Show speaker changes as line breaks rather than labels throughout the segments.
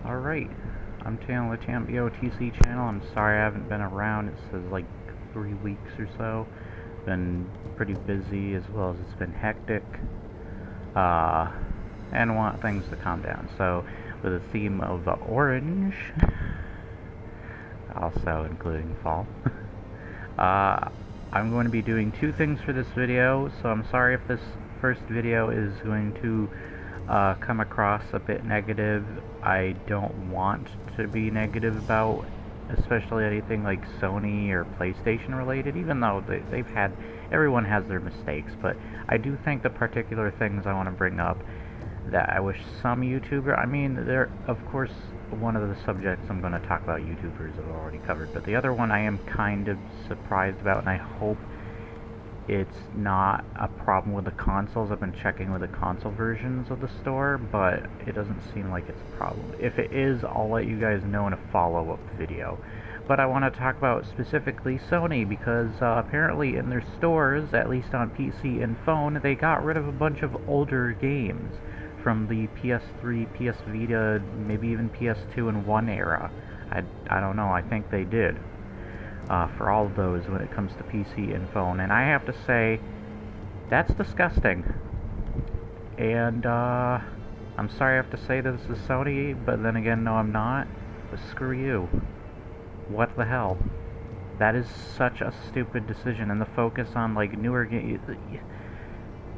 Alright, I'm Taylor with TamBoTC channel. I'm sorry I haven't been around. It says like 3 weeks or so. Been pretty busy, as well as it's been hectic. And want things to calm down. So, with a theme of orange, also including fall, I'm going to be doing 2 things for this video. So I'm sorry if this first video is going to come across a bit negative. I don't want to be negative about especially anything like Sony or PlayStation related, even though everyone has their mistakes, but I do think the particular things I want to bring up that I wish some they're, of course, one of the subjects I'm going to talk about YouTubers have already covered, but the other one I am kind of surprised about, and I hope it's not a problem with the consoles. I've been checking with the console versions of the store, but it doesn't seem like it's a problem. If it is, I'll let you guys know in a follow-up video. But I want to talk about specifically Sony, because apparently in their stores, at least on PC and phone, they got rid of a bunch of older games from the PS3, PS Vita, maybe even PS2 and 1 era. I don't know, I think they did. For all of those when it comes to PC and phone, and I have to say, that's disgusting. And I'm sorry I have to say this is Sony, but then again, no, I'm not. But screw you. What the hell? That is such a stupid decision, and the focus on like newer games.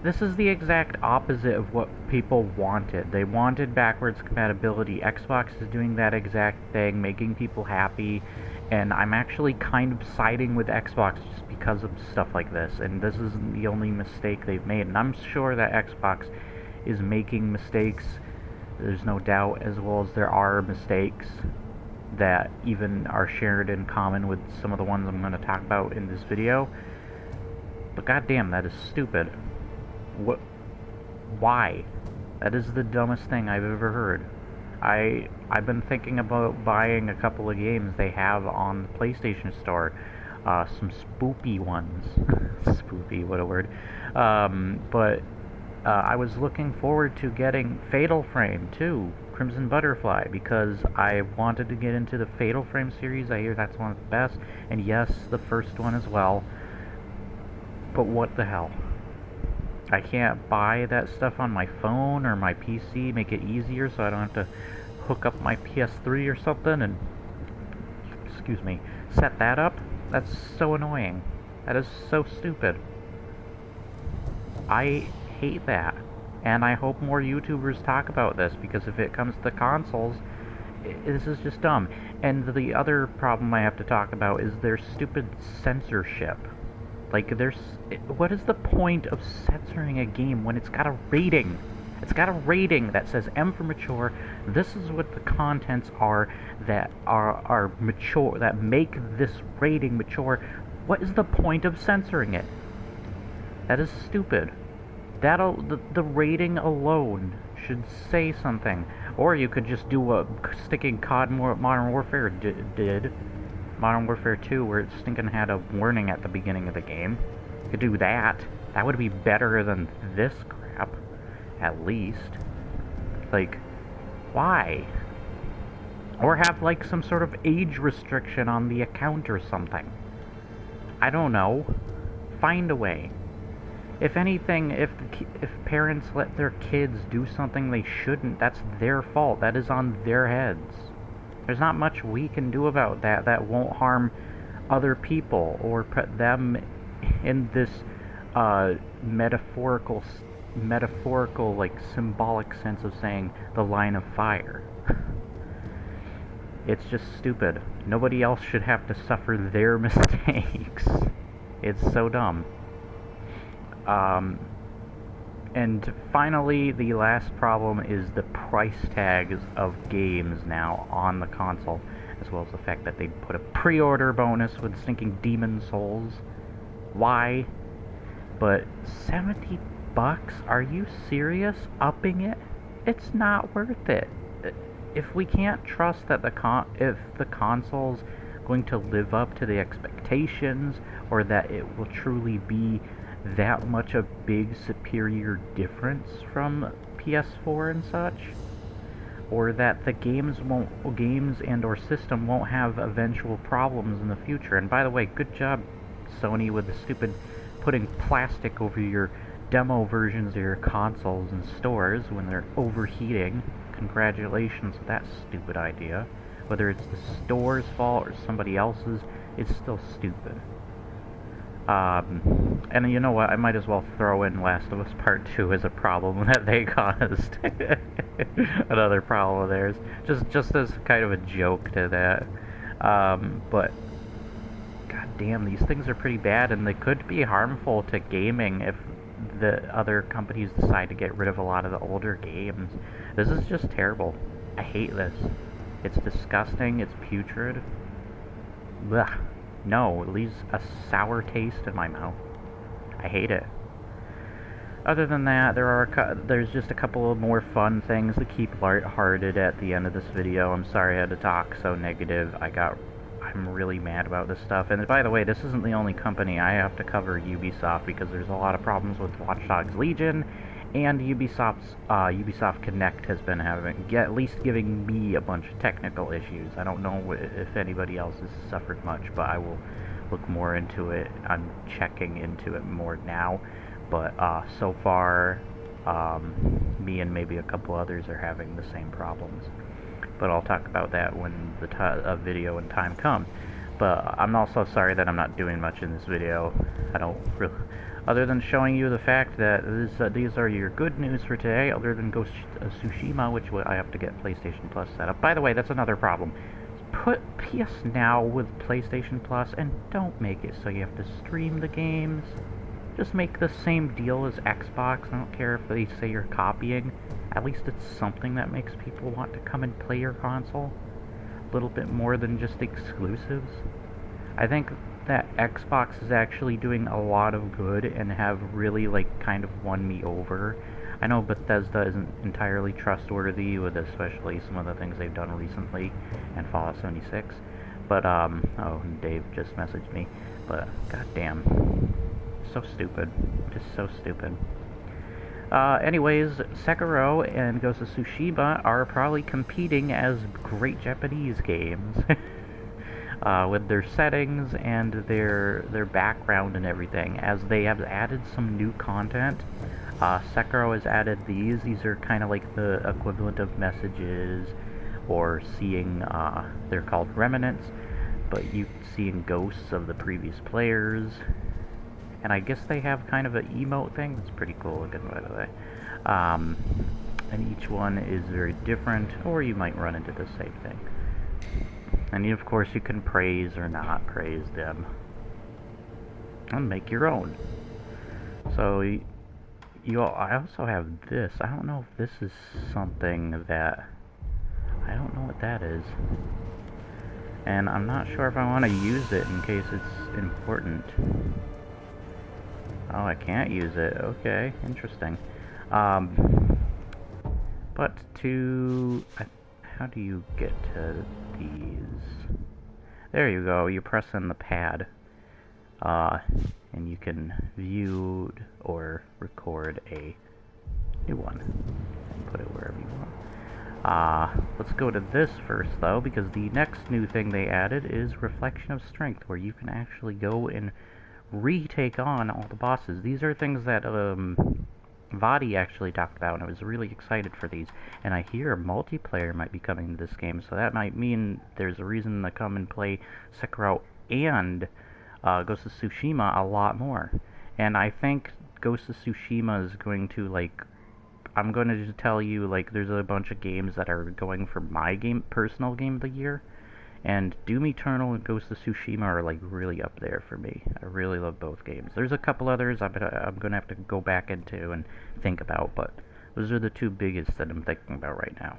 This is the exact opposite of what people wanted. They wanted backwards compatibility. Xbox is doing that exact thing, making people happy, and I'm actually kind of siding with Xbox just because of stuff like this, and this isn't the only mistake they've made, and I'm sure that Xbox is making mistakes, there's no doubt, as well as there are mistakes that even are shared in common with some of the ones I'm going to talk about in this video, but goddamn, that is stupid. What? Why? That is the dumbest thing I've ever heard. I've been thinking about buying a couple of games they have on the PlayStation Store, some spoopy ones. Spoopy, what a word. But I was looking forward to getting Fatal Frame 2, Crimson Butterfly, because I wanted to get into the Fatal Frame series. I hear that's one of the best, and yes, the first one as well. But what the hell? I can't buy that stuff on my phone or my PC, make it easier so I don't have to hook up my PS3 or something and, excuse me, set that up? That's so annoying. That is so stupid. I hate that. And I hope more YouTubers talk about this, because if it comes to consoles, this is just dumb. And the other problem I have to talk about is their stupid censorship. Like, what is the point of censoring a game when it's got a rating? It's got a rating that says M for mature. This is what the contents are that are mature, that make this rating mature. What is the point of censoring it? That is stupid. The rating alone should say something. Or you could just do what sticking COD Modern Warfare did. Modern Warfare 2, where it stinking had a warning at the beginning of the game. You could do that. That would be better than this crap, at least. Like, why? Or have, like, some sort of age restriction on the account or something. I don't know. Find a way. If anything, if parents let their kids do something they shouldn't, that's their fault. That is on their heads. There's not much we can do about that that won't harm other people or put them in this metaphorical, like, symbolic sense of saying the line of fire. It's just stupid. Nobody else should have to suffer their mistakes. It's so dumb. And finally, the last problem is the price tags of games now on the console, as well as the fact that they put a pre-order bonus with stinking Demon Souls. Why? But 70 bucks? Are you serious? Upping it? It's not worth it. If we can't trust that if the console's going to live up to the expectations, or that it will truly be that much a big superior difference from PS4 and such, or that the games and or system won't have eventual problems in the future. And by the way, good job, Sony, with the stupid putting plastic over your demo versions of your consoles in stores when they're overheating. Congratulations with that stupid idea. Whether it's the store's fault or somebody else's, it's still stupid. And you know what, I might as well throw in Last of Us Part 2 as a problem that they caused. Another problem of theirs. Just as kind of a joke to that. But, god damn, these things are pretty bad, and they could be harmful to gaming if the other companies decide to get rid of a lot of the older games. This is just terrible. I hate this. It's disgusting, it's putrid. Blech. No, it leaves a sour taste in my mouth. I hate it. Other than that, there's just a couple of more fun things to keep lighthearted at the end of this video. I'm sorry I had to talk so negative. I'm really mad about this stuff. And by the way, this isn't the only company I have to cover, Ubisoft, because there's a lot of problems with Watch Dogs Legion, and Ubisoft Connect has been at least giving me a bunch of technical issues. I don't know if anybody else has suffered much, but I will look more into it. I'm checking into it more now, but so far, me and maybe a couple others are having the same problems. But I'll talk about that when the video and time comes. But I'm also sorry that I'm not doing much in this video. I don't really... Other than showing you the fact that these are your good news for today, other than Ghost of Tsushima, which I have to get PlayStation Plus set up. By the way, that's another problem. Put PS Now with PlayStation Plus, and don't make it so you have to stream the games. Just make the same deal as Xbox. I don't care if they say you're copying. At least it's something that makes people want to come and play your console. A little bit more than just exclusives. I think that Xbox is actually doing a lot of good and have really, like, kind of won me over. I know Bethesda isn't entirely trustworthy with especially some of the things they've done recently and Fallout 76. But, oh, Dave just messaged me. But, goddamn. So stupid. Just so stupid. Anyways, Sekiro and Ghost of Tsushima are probably competing as great Japanese games. With their settings and their background and everything, as they have added some new content. Sekiro has added these. These are kind of like the equivalent of messages, or seeing, they're called remnants, but you seeing ghosts of the previous players. And I guess they have kind of an emote thing. It's pretty cool looking, by the way. And each one is very different, or you might run into the same thing. And of course you can praise or not praise them. And make your own. So, I also have this. I don't know if this is something that... I don't know what that is. And I'm not sure if I want to use it in case it's important. Oh, I can't use it. Okay, interesting. But to... how do you get to these? There you go. You press on the pad. And you can view or record a new one. And put it wherever you want. Let's go to this first, though, because the next new thing they added is Reflection of Strength, where you can actually go and retake on all the bosses. These are things that Vadi actually talked about, and I was really excited for these. And I hear multiplayer might be coming to this game, so that might mean there's a reason to come and play Sekiro and Ghost of Tsushima a lot more. And I think Ghost of Tsushima is going to, like, I'm going to just tell you, like, there's a bunch of games that are going for my personal game of the year. And Doom Eternal and Ghost of Tsushima are, like, really up there for me. I really love both games. There's a couple others I'm going to have to go back into and think about, but those are the two biggest that I'm thinking about right now.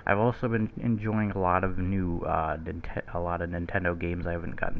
I've also been enjoying a lot of new, a lot of Nintendo games I haven't gotten